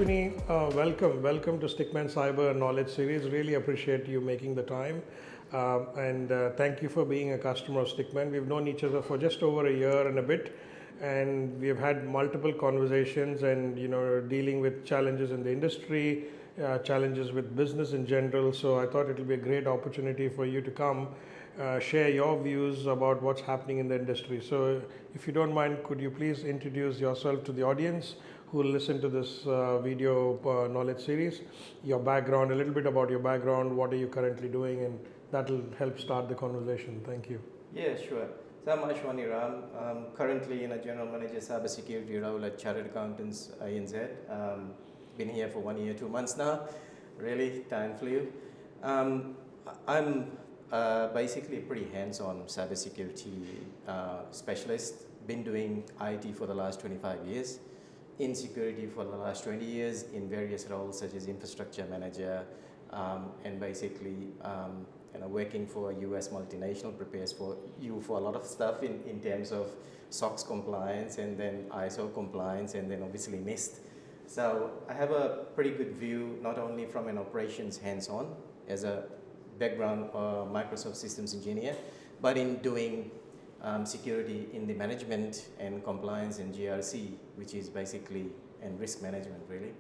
Ashwani, welcome to StickmanCyber Knowledge Series. Really appreciate you making the time, and thank you for being a customer of Stickman. We've known each other for just over a year and a bit, and we've had multiple conversations, and dealing with challenges in the industry, challenges with business in general. So I thought it will be a great opportunity for you to come. Share your views about what's happening in the industry. So, if you don't mind, could you please introduce yourself to the audience who will listen to this video knowledge series, your background, a little bit about your background, what are you currently doing, and that will help start the conversation. Thank you. Yeah, sure. So I'm Ashwani Ram. I'm currently in a General Manager of Cybersecurity role at Chartered Accountants ANZ. Been here for 1 year, 2 months now. Really, time flew. I'm basically a pretty hands-on cybersecurity specialist. Been doing IT for the last 25 years. In security for the last 20 years in various roles such as infrastructure manager, and basically working for a US multinational prepares for you for a lot of stuff in terms of SOX compliance and then ISO compliance and then obviously NIST. So I have a pretty good view not only from an operations hands-on as a background Microsoft systems engineer, but in doing security in the management and compliance and GRC, which is basically and risk management really.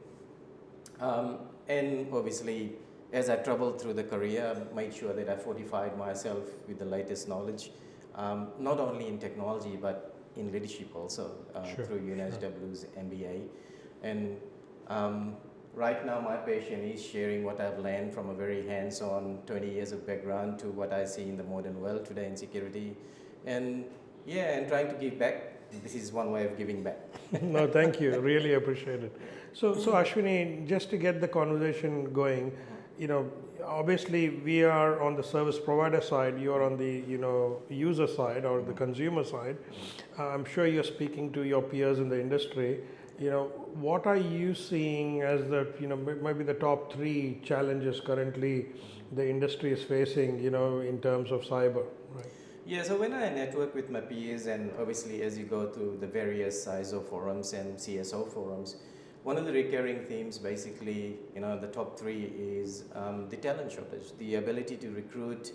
And obviously, as I traveled through the career, I made sure that I fortified myself with the latest knowledge, not only in technology but in leadership also through UNSW's MBA. And right now, my passion is sharing what I've learned from a very hands-on 20 years of background to what I see in the modern world today in security. And and trying to give back. This is one way of giving back. No, thank you. Really appreciate it. So Ashwani, just to get the conversation going, obviously we are on the service provider side. You are on the user side or the consumer side. I'm sure you're speaking to your peers in the industry. What are you seeing as the maybe the top 3 challenges currently the industry is facing in terms of cyber? Right. Yeah, so when I network with my peers and obviously as you go through the various ISO forums and CSO forums, one of the recurring themes basically, the top 3 is the talent shortage, the ability to recruit,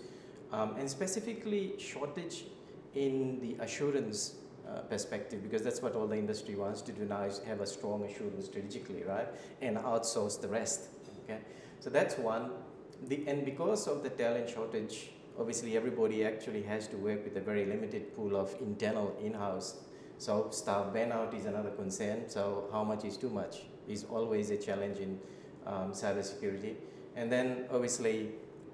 and specifically shortage in the assurance perspective, because that's what all the industry wants to do now is have a strong assurance strategically, right? And outsource the rest, okay? So that's one. And because of the talent shortage, obviously everybody actually has to work with a very limited pool of internal in-house. So staff burnout is another concern. So how much is too much is always a challenge in cybersecurity. And then obviously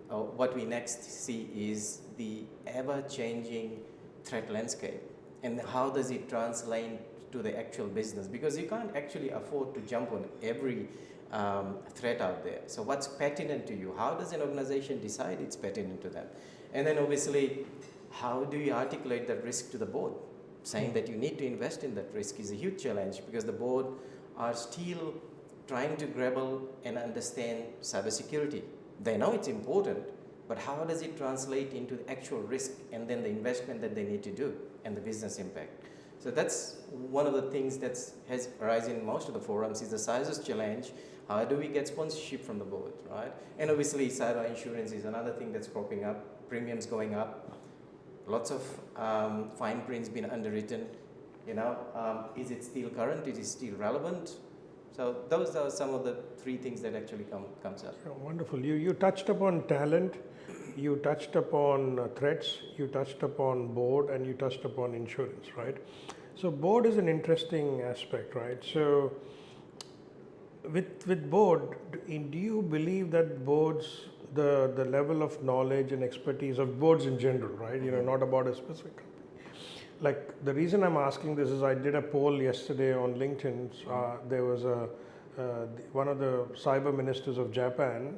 what we next see is the ever-changing threat landscape and how does it translate to the actual business, because you can't actually afford to jump on every threat out there. So what's pertinent to you? How does an organization decide it's pertinent to them? And then obviously, how do you articulate that risk to the board? Saying that you need to invest in that risk is a huge challenge because the board are still trying to grapple and understand cybersecurity. They know it's important, but how does it translate into the actual risk and then the investment that they need to do and the business impact? So that's one of the things that has arisen in most of the forums is the sizes challenge. How do we get sponsorship from the board, right? And obviously cyber insurance is another thing that's cropping up, premiums going up, lots of fine prints being underwritten, is it still current, is it still relevant? So those are some of the 3 things that actually comes up. Oh, wonderful. You touched upon talent, you touched upon threats, you touched upon board, and you touched upon insurance, right? So board is an interesting aspect, right? So with board, do you believe that boards, the level of knowledge and expertise of boards in general, right? Not about a specific company. Like the reason I'm asking this is I did a poll yesterday on LinkedIn. There was one of the cyber ministers of Japan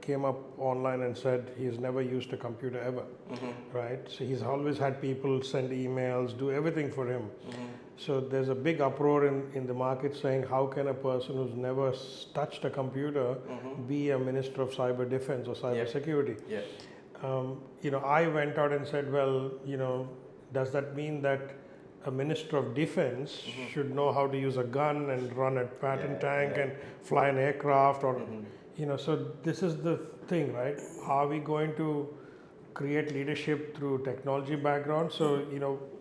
came up online and said he's never used a computer ever, right? So he's always had people send emails, do everything for him. So there's a big uproar in the market saying how can a person who's never touched a computer be a minister of cyber defense or cyber security? I went out and said, well, does that mean that a Minister of Defense should know how to use a gun and run a pattern tank and fly an aircraft, or so this is the thing, right? Are we going to create leadership through technology background? So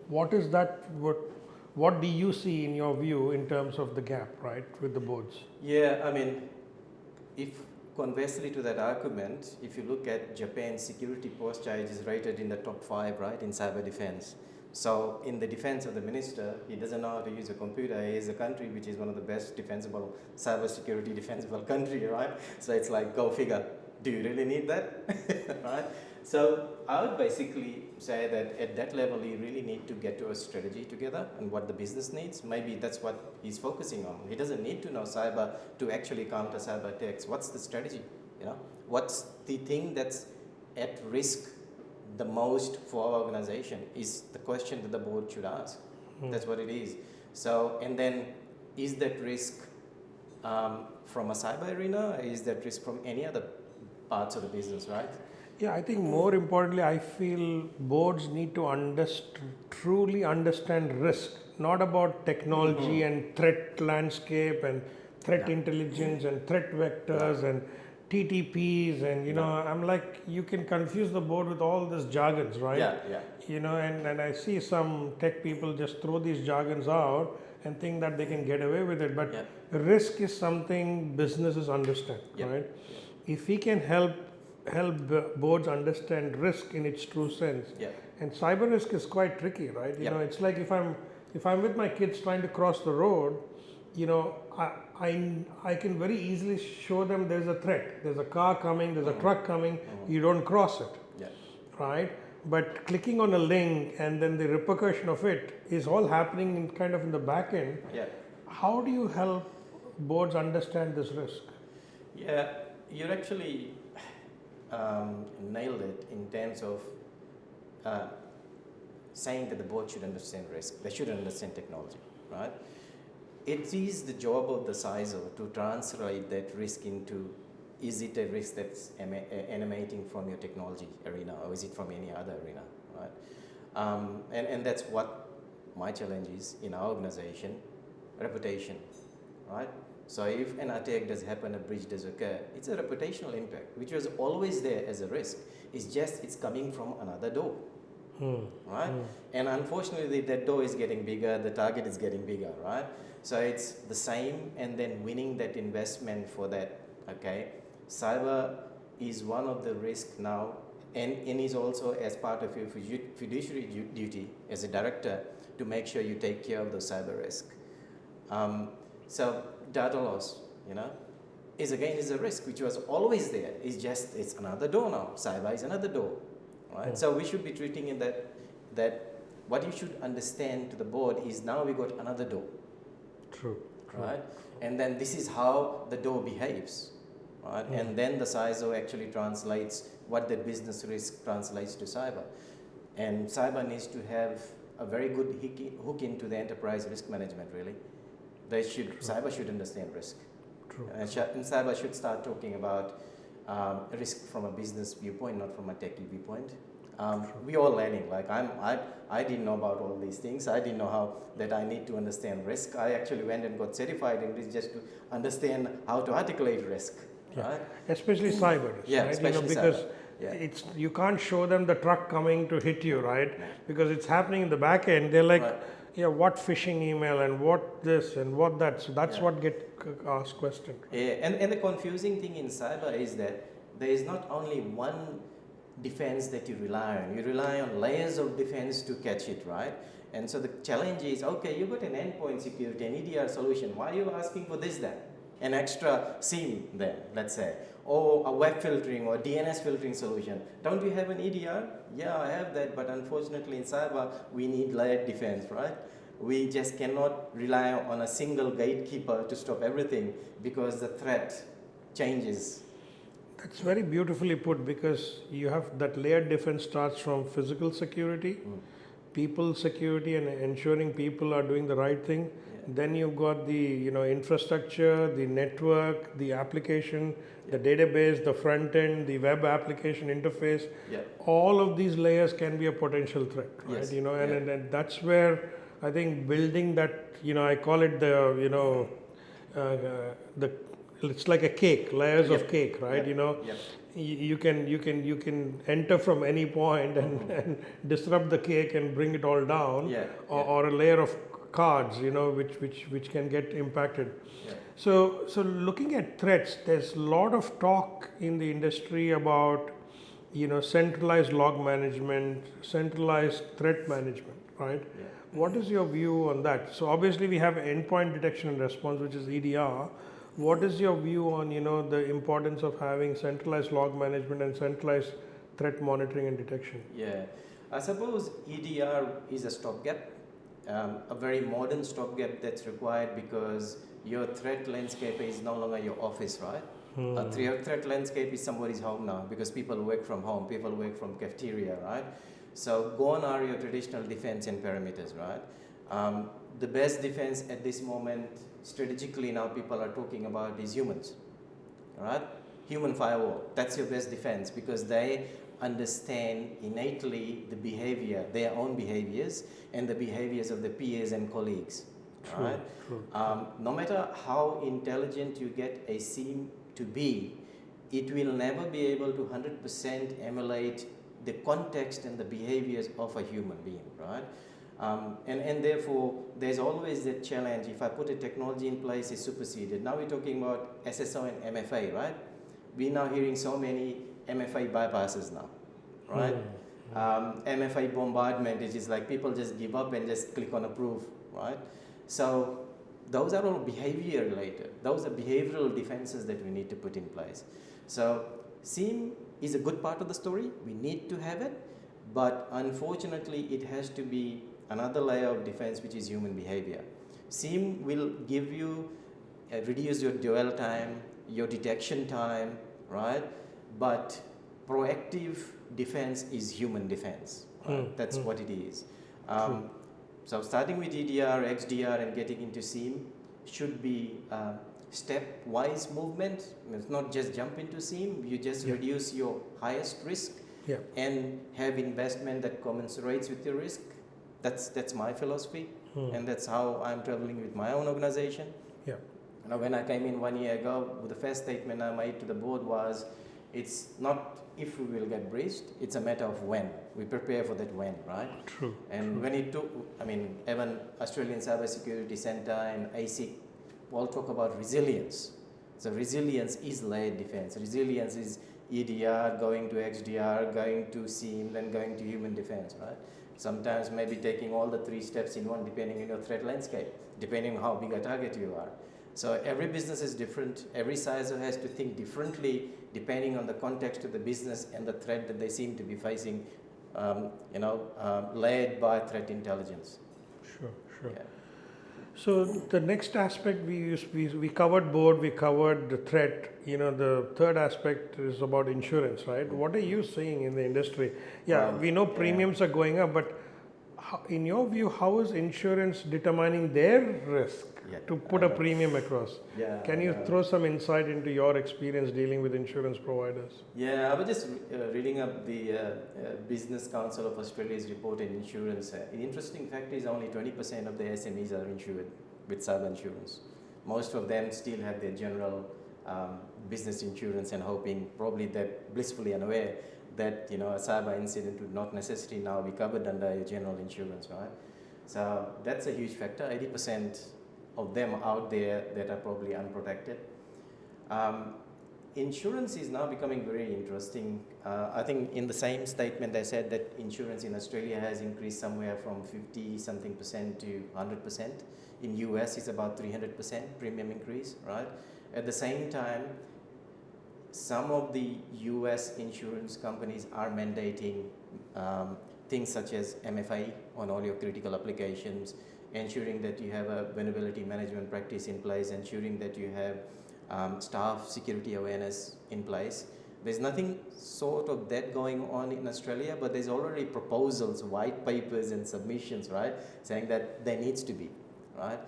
what is that? What do you see in your view in terms of the gap, right, with the boards? Yeah, I mean, if conversely to that argument, if you look at Japan's security posture, it is rated in the top 5, right, in cyber defense. So in the defense of the minister, he doesn't know how to use a computer. He is a country which is one of the best defensible, cybersecurity defensible country, right? So it's like, go figure. Do you really need that? Right? So I would basically say that at that level, you really need to get to a strategy together and what the business needs. Maybe that's what he's focusing on. He doesn't need to know cyber to actually counter cyber attacks. What's the strategy? What's the thing that's at risk the most for our organization is the question that the board should ask. That's what it is. So, and then is that risk from a cyber arena? Is that risk from any other parts of the business, right? Yeah, I think more importantly, I feel boards need to truly understand risk, not about technology and threat landscape and threat intelligence and threat vectors and TTPs and I'm like, you can confuse the board with all this jargons, right? And I see some tech people just throw these jargons out and think that they can get away with it, but risk is something businesses understand, right? If we can help boards understand risk in its true sense, and cyber risk is quite tricky, right? It's like if I'm with my kids trying to cross the road, I can very easily show them there's a threat. There's a car coming, there's a truck coming, you don't cross it, right? But clicking on a link and then the repercussion of it is all happening in the back end. How do you help boards understand this risk? Yeah, you're actually nailed it in terms of saying that the board should understand risk. They should understand technology, right? It is the job of the CISO to translate that risk into, is it a risk that's emanating from your technology arena or is it from any other arena, right? And that's what my challenge is in our organization, reputation, right? So if an attack does happen, a breach does occur, it's a reputational impact, which was always there as a risk. It's just, it's coming from another door, right? And unfortunately, that door is getting bigger, the target is getting bigger, right? So it's the same, and then winning that investment for that, okay? Cyber is one of the risks now, and is also as part of your fiduciary duty as a director to make sure you take care of the cyber risk. So data loss, is a risk which was always there. It's just, it's another door now. Cyber is another door, right? So we should be treating it that what you should understand to the board is now we got another door. True. Right? And then this is how the door behaves, right? And then the CISO actually translates what the business risk translates to cyber. And cyber needs to have a very good hook into the enterprise risk management, really. Cyber should understand risk. True. And cyber should start talking about risk from a business viewpoint, not from a techie viewpoint. We all learning. Like I didn't know about all these things. I didn't know how that I need to understand risk. I actually went and got certified in this just to understand how to articulate risk. Right? Especially cyber. Yeah, right? especially because cyber. You can't show them the truck coming to hit you, right? Because it's happening in the back end. They're like, what phishing email and what this and what that. So that's what get asked question. Yeah, and the confusing thing in cyber is that there is not only one defense that you rely on. You rely on layers of defense to catch it, right? And so the challenge is, okay, you got an endpoint security, an EDR solution. Why are you asking for this then? An extra SIEM then, let's say, or a web filtering or DNS filtering solution. Don't you have an EDR? Yeah, I have that, but unfortunately in cyber, we need layered defense, right? We just cannot rely on a single gatekeeper to stop everything because the threat changes. That's very beautifully put, because you have that layered defense starts from physical security, people security, and ensuring people are doing the right thing. Then you've got the infrastructure, the network, the application, the database, the front end, the web application interface. All of these layers can be a potential threat, right? Yes. And that's where I think building that, I call it the it's like a cake, layers of cake, right? Yep. You can enter from any point and disrupt the cake and bring it all down, or a layer of cards, which can get impacted. Yeah. So looking at threats, there's a lot of talk in the industry about centralized log management, centralized threat management, right? Yeah. What is your view on that? So obviously we have endpoint detection and response, which is EDR. What is your view on the importance of having centralized log management and centralized threat monitoring and detection? Yeah, I suppose EDR is a stopgap, a very modern stopgap that's required because your threat landscape is no longer your office, right? A threat landscape is somebody's home now because people work from home, people work from cafeteria, right? So gone are your traditional defense and perimeters, right? The best defense at this moment, strategically now people are talking about is humans, right? Human firewall, that's your best defense because they understand innately the behavior, their own behaviors and the behaviors of the peers and colleagues, right? True. No matter how intelligent you get a SIEM to be, it will never be able to 100% emulate the context and the behaviors of a human being, right? And therefore, there's always that challenge. If I put a technology in place, it's superseded. Now we're talking about SSO and MFA, right? We're now hearing so many MFA bypasses now, right? MFA bombardment, which is like people just give up and just click on approve, right? So those are all behavior related. Those are behavioral defenses that we need to put in place. So SIEM is a good part of the story. We need to have it, but unfortunately, it has to be another layer of defense, which is human behavior. SIEM will give you, reduce your dwell time, your detection time, right? But proactive defense is human defense. Right? That's what it is. So starting with EDR, XDR, and getting into SIEM should be stepwise movement. It's not just jump into SIEM. You just reduce your highest risk and have investment that commensurates with your risk. That's my philosophy, and that's how I'm traveling with my own organization. Yeah. Now, when I came in 1 year ago, the first statement I made to the board was, it's not if we will get breached, it's a matter of when. We prepare for that when, right? True. And when it took, even Australian Cybersecurity Centre and ASIC all talk about resilience. So resilience is layered defense. Resilience is EDR, going to XDR, going to SIEM, then going to human defense, right? Sometimes maybe taking all the 3 steps in one depending on your threat landscape, depending on how big a target you are. So every business is different. Every CISO has to think differently depending on the context of the business and the threat that they seem to be facing, led by threat intelligence. Sure. Yeah. So the next aspect we covered board, we covered the threat. The third aspect is about insurance, right? What are you seeing in the industry? We know premiums are going up, but in your view, how is insurance determining their risk to put a premium across? Can you throw some insight into your experience dealing with insurance providers? Yeah, I was just reading up the Business Council of Australia's report on insurance. An interesting fact is only 20% of the SMEs are insured with cyber insurance. Most of them still have their general business insurance and hoping, probably they're blissfully unaware that a cyber incident would not necessarily now be covered under your general insurance, right? So that's a huge factor. 80% of them out there that are probably unprotected. Insurance is now becoming very interesting. I think in the same statement they said that insurance in Australia has increased somewhere from 50-something% to 100%. In US it's about 300% premium increase, right? At the same time, some of the US insurance companies are mandating things such as MFA on all your critical applications, ensuring that you have a vulnerability management practice in place, ensuring that you have staff security awareness in place. There's nothing sort of that going on in Australia, but there's already proposals, white papers and submissions, right, saying that there needs to be, right?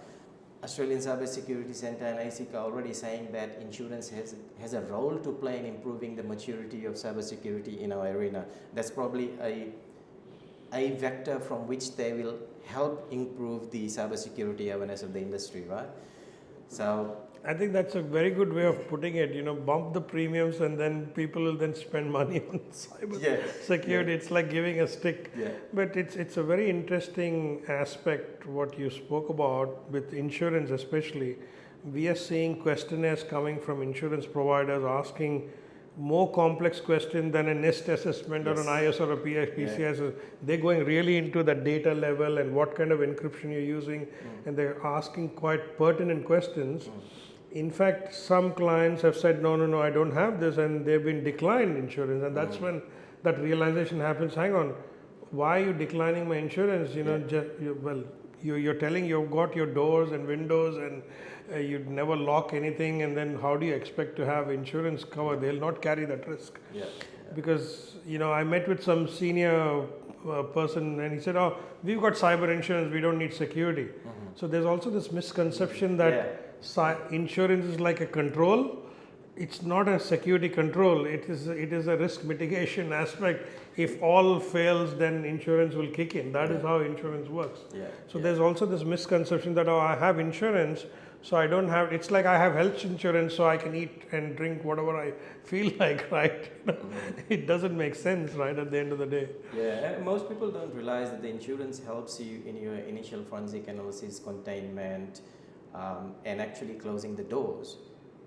Australian Cybersecurity Centre and ASIC are already saying that insurance has a role to play in improving the maturity of cybersecurity in our arena. That's probably a a vector from which they will help improve the cybersecurity awareness of the industry, right? So I think that's a very good way of putting it. Bump the premiums and then people will then spend money on cyber security. It's like giving a stick. But it's a very interesting aspect what you spoke about with insurance especially. We are seeing questionnaires coming from insurance providers asking more complex question than a NIST assessment or an IS or a PCI. They're going really into the data level and what kind of encryption you're using, and they're asking quite pertinent questions. In fact, some clients have said, no, I don't have this, and they've been declined insurance, and that's when that realization happens. Hang on, why are you declining my insurance? You're telling you've got your doors and windows and you'd never lock anything, and then how do you expect to have insurance cover? They'll not carry that risk. Because I met with some senior person and he said, oh, we've got cyber insurance, we don't need security. So there's also this misconception that insurance is like a control. It's not a security control. It is a risk mitigation aspect. If all fails, then insurance will kick in. That is how insurance works. So there's also this misconception that, oh, I have insurance, so I don't have. It's like I have health insurance, so I can eat and drink whatever I feel like, right? It doesn't make sense, right? At the end of the day. And most people don't realize that the insurance helps you in your initial forensic analysis, containment, and actually closing the doors.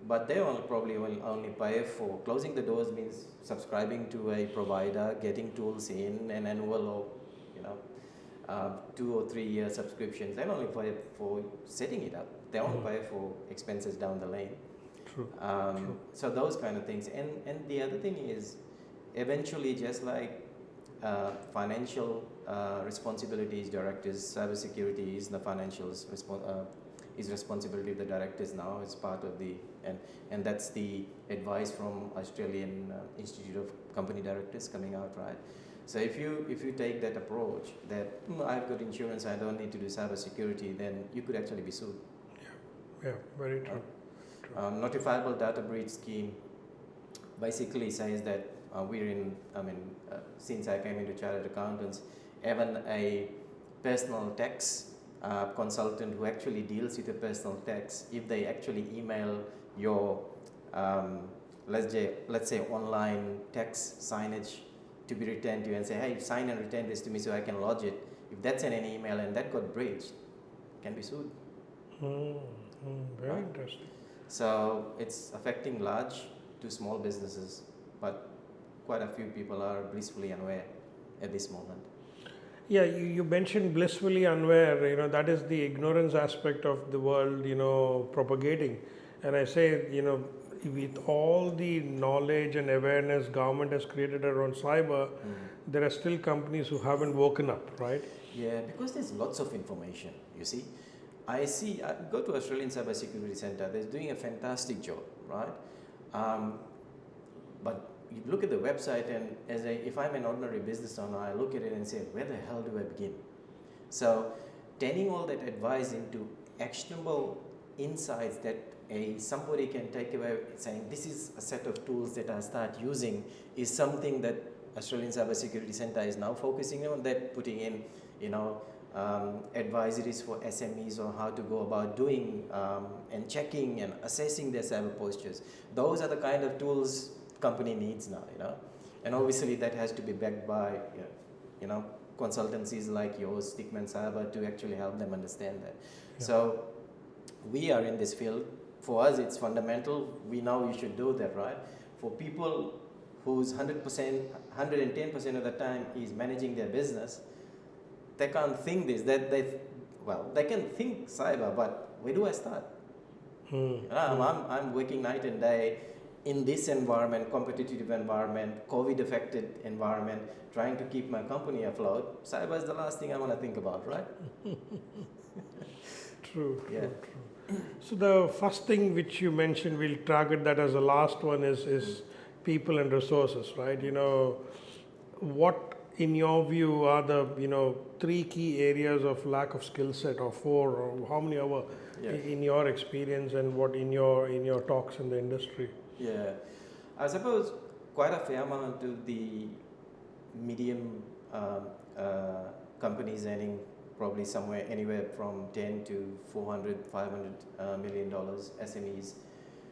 But they probably will only pay for closing the doors means subscribing to a provider, getting tools in, an annual or 2 or 3 year subscriptions. They only pay for setting it up. They only pay for expenses down the lane. True. So those kind of things. And the other thing is, eventually, just like financial responsibilities, directors, cybersecurity is the financials is responsibility of the directors now. It's part of the and that's the advice from Australian Institute of Company Directors coming out, right? So if you take that approach that I've got insurance, I don't need to do cybersecurity, then you could actually be sued. Yeah, very true. Notifiable data breach scheme basically says that since I came into Chartered Accountants, even a personal tax consultant who actually deals with the personal tax, if they actually email your let's say online tax signage to be returned to you and say, hey, sign and return this to me so I can lodge it. If that's in an email and that got breached, can be sued. Very interesting. So it's affecting large to small businesses, but quite a few people are blissfully unaware at this moment. Yeah, you mentioned blissfully unaware, that is the ignorance aspect of the world, propagating. And I say, with all the knowledge and awareness government has created around cyber, there are still companies who haven't woken up, right? Yeah, because there's lots of information, you see. I go to Australian Cybersecurity Centre, they're doing a fantastic job, right? But you look at the website and if I'm an ordinary business owner, I look at it and say, where the hell do I begin? So turning all that advice into actionable insights that somebody can take away, saying this is a set of tools that I start using, is something that Australian Cybersecurity Centre is now focusing on. They're putting in, advisories for SMEs on how to go about doing and checking and assessing their cyber postures. Those are the kind of tools company needs now, and obviously that has to be backed by, consultancies like yours, StickmanCyber, to actually help them understand that. Yeah. So we are in this field. For us, it's fundamental. We know you should do that, right? For people whose 100%, 110% of the time is managing their business, they can't think this. They can think cyber, but where do I start? I'm working night and day in this environment, competitive environment, COVID-affected environment, trying to keep my company afloat. Cyber is the last thing I want to think about, right? True. So the first thing which you mentioned, we'll target that as the last one, is people and resources, right? What in your view are the 3 key areas of lack of skill set, or 4, or how many ever in your experience, and what in your talks in the industry? Yeah, I suppose quite a fair amount to the medium companies earning probably somewhere anywhere from 10 to 400, 500 million dollars, SMEs.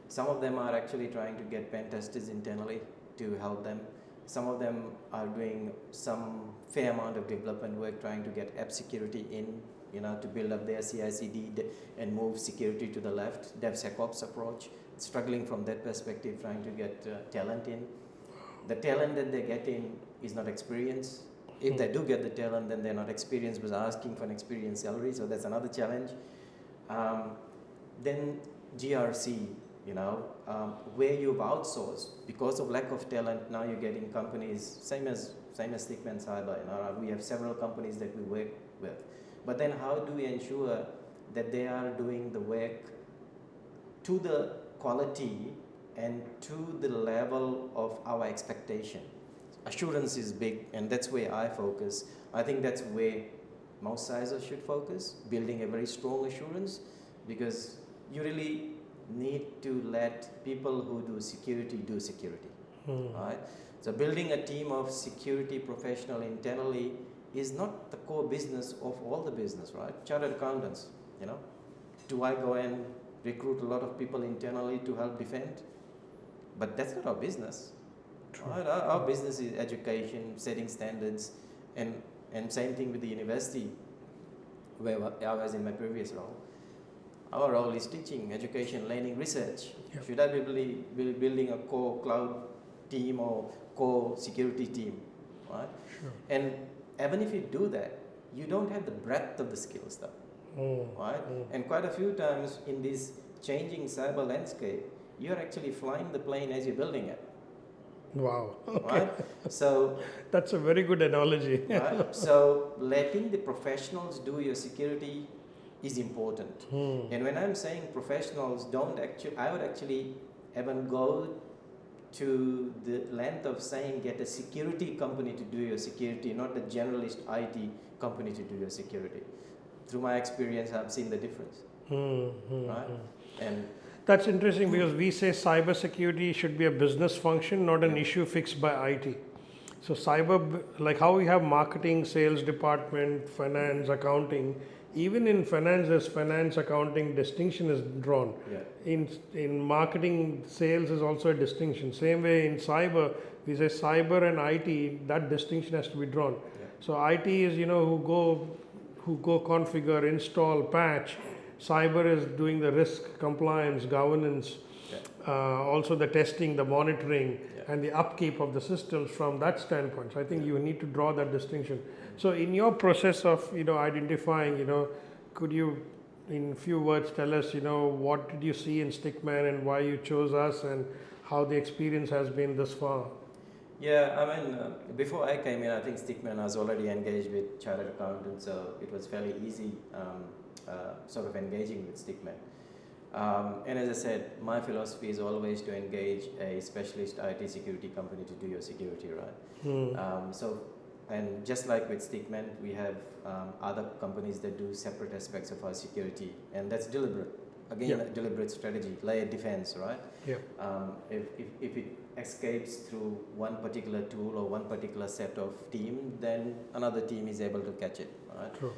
Some of them are actually trying to get pen testers internally to help them. Some of them are doing some fair amount of development work trying to get app security in, to build up their CI/CD and move security to the left, DevSecOps approach, struggling from that perspective, trying to get talent in. The talent that they get in is not experienced. If they do get the talent, then they're not experienced, but asking for an experienced salary, so that's another challenge. Then GRC, where you've outsourced because of lack of talent. Now you're getting companies, same as StickmanCyber. We have several companies that we work with. But then how do we ensure that they are doing the work to the quality and to the level of our expectation? Assurance is big, and that's where I focus. I think that's where most CISOs should focus, building a very strong assurance, because you really need to let people who do security, right? So building a team of security professional internally is not the core business of all the business, right? Chartered accountants, do I go and recruit a lot of people internally to help defend? But that's not our business. Right? Our business is education, setting standards, and same thing with the university, where I was in my previous role. Our role is teaching, education, learning, research. Yep. Should I be building a core cloud team or core security team, right? Sure. And even if you do that, you don't have the breadth of the skills, though, right? And quite a few times in this changing cyber landscape, you're actually flying the plane as you're building it. Wow. Okay. Right? So that's a very good analogy. Right? So letting the professionals do your security is important. And when I'm saying professionals, I would actually even go to the length of saying get a security company to do your security, not a generalist IT company to do your security. Through my experience, I've seen the difference. Right? And that's interesting, because we say cybersecurity should be a business function, not an issue fixed by IT. So cyber, like how we have marketing, sales department, finance, accounting, even in finance, there's finance, accounting, distinction is drawn. Yeah. In marketing, sales is also a distinction. Same way in cyber, we say cyber and IT, that distinction has to be drawn. Yeah. So IT is, who go configure, install, patch. Cyber is doing the risk, compliance, governance, also the testing, the monitoring, and the upkeep of the systems from that standpoint. So I think you need to draw that distinction. So in your process of identifying, could you in few words tell us, what did you see in Stickman and why you chose us and how the experience has been thus far? Yeah, I mean, before I came in, I think Stickman was already engaged with Chartered Accountants, so it was fairly easy sort of engaging with Stickman. And as I said, my philosophy is always to engage a specialist IT security company to do your security, right? And just like with Stickman, we have other companies that do separate aspects of our security, and that's deliberate. Again, a deliberate strategy, layered defense, right? If it escapes through one particular tool or one particular set of team, then another team is able to catch it, right? True.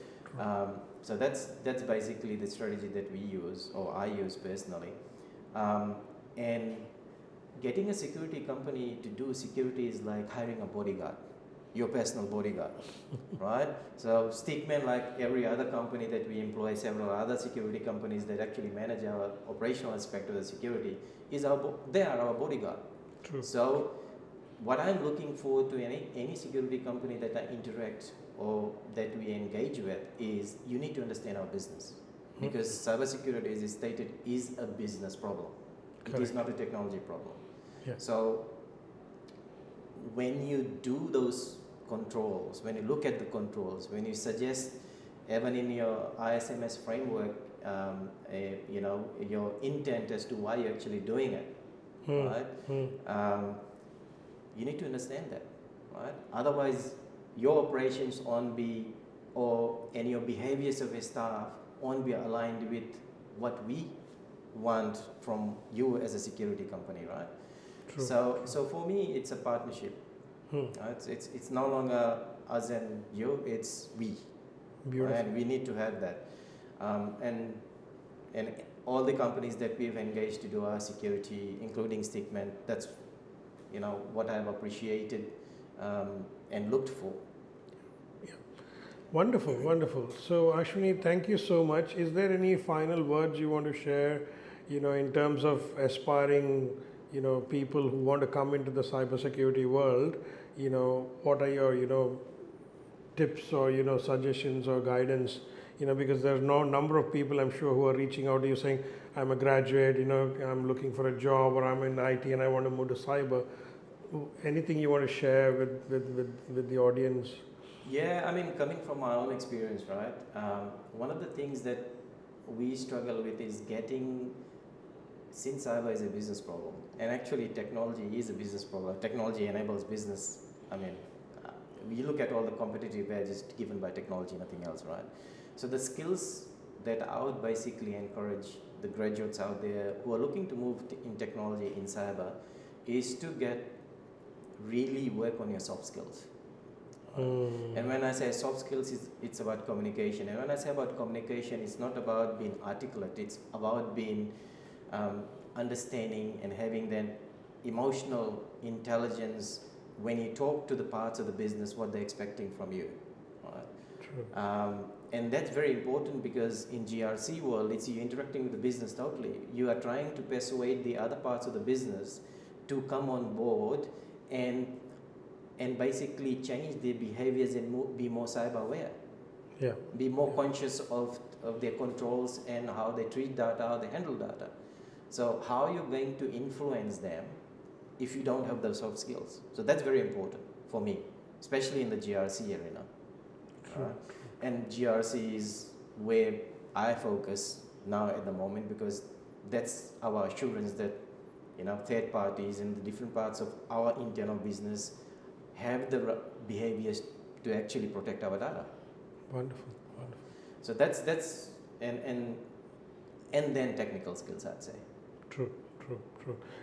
So that's basically the strategy that we use, or I use personally. And getting a security company to do security is like hiring a bodyguard, your personal bodyguard, right? So Stickman, like every other company that we employ, several other security companies that actually manage our operational aspect of the security, they are our bodyguard. True. So what I'm looking for to any security company that I interact or that we engage with is you need to understand our business, because cybersecurity, as is stated, is a business problem. Correct. It is not a technology problem. So when you do those controls, when you look at the controls, when you suggest, even in your ISMS framework, your intent as to why you're actually doing it, right? You need to understand that, right? Otherwise, your operations and your behaviors of your staff won't be aligned with what we want from you as a security company, right? True. So for me, it's a partnership. It's no longer us and you, it's we. Beautiful. And we need to have that. And all the companies that we've engaged to do our security, including Stickman, that's what I've appreciated and looked for. Wonderful, wonderful. So Ashwani, thank you so much. Is there any final words you want to share, in terms of aspiring, people who want to come into the cybersecurity world? What are your, tips or, suggestions or guidance? Because there's no number of people I'm sure who are reaching out to you saying, I'm a graduate, I'm looking for a job, or I'm in IT and I want to move to cyber. Anything you want to share with the audience? Yeah, I mean, coming from my own experience, right? One of the things that we struggle with is since cyber is a business problem, and actually technology is a business problem. Technology enables business. I mean, we look at all the competitive edges given by technology, nothing else, right? So the skills that I would basically encourage the graduates out there who are looking to move in technology in cyber is to really work on your soft skills. And when I say soft skills, it's about communication. And when I say about communication, it's not about being articulate. It's about being understanding and having that emotional intelligence when you talk to the parts of the business, what they're expecting from you. Right? True. And that's very important because in GRC world, it's you interacting with the business totally. You are trying to persuade the other parts of the business to come on board and basically change their behaviors and be more cyber aware. Yeah. Be more conscious of their controls and how they treat data, how they handle data. So how are you going to influence them if you don't have those soft skills? So that's very important for me, especially in the GRC arena. And GRC is where I focus now at the moment because that's our assurance that third parties in the different parts of our internal business have the behaviors to actually protect our data. Wonderful, wonderful. So that's and then technical skills, I'd say. True.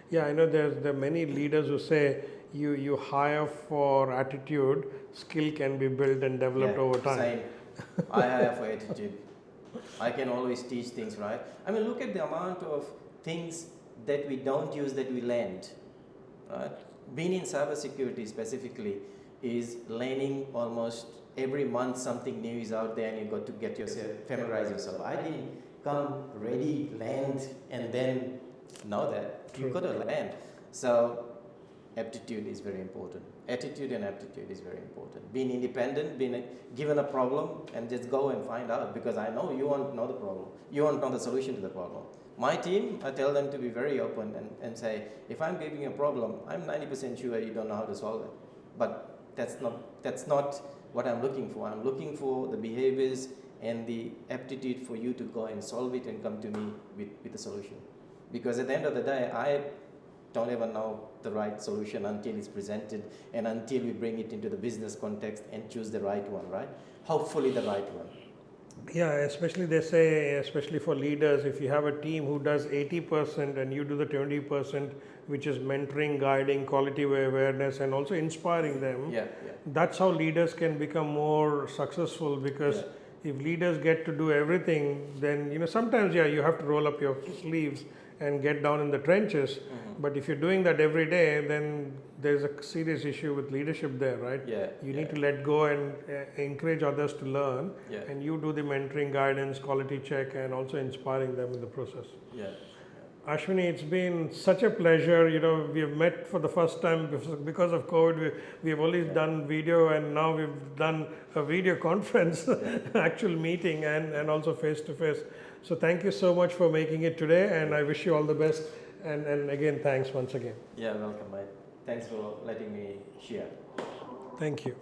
Yeah, I know there are many leaders who say you hire for attitude, skill can be built and developed over time. Same. I hire for attitude. I can always teach things, right? I mean, look at the amount of things that we don't use that we learned, right? Being in cybersecurity specifically is learning almost every month something new is out there and you've got to get yourself, familiarize yourself. I didn't come ready, land, and then know that. You've got to land. So aptitude is very important. Attitude and aptitude is very important. Being independent, being given a problem and just go and find out because I know you won't know the problem. You won't know the solution to the problem. My team, I tell them to be very open and say, if I'm giving you a problem, I'm 90% sure you don't know how to solve it. But that's not what I'm looking for. I'm looking for the behaviors and the aptitude for you to go and solve it and come to me with a solution. Because at the end of the day, I don't ever know the right solution until it's presented and until we bring it into the business context and choose the right one, right? Hopefully the right one. Yeah, especially they say, especially for leaders, if you have a team who does 80% and you do the 20%, which is mentoring, guiding, quality awareness, and also inspiring them, that's how leaders can become more successful because if leaders get to do everything, then, sometimes, you have to roll up your sleeves and get down in the trenches. But if you're doing that every day, then there's a serious issue with leadership there, right? You need to let go and encourage others to learn. And you do the mentoring, guidance, quality check, and also inspiring them in the process. Ashwani, it's been such a pleasure. We have met for the first time because of COVID. We have always done video, and now we've done a video conference, actual meeting, and also face to face. So thank you so much for making it today, and I wish you all the best. And again, thanks once again. Yeah, welcome, mate. Thanks for letting me share. Thank you.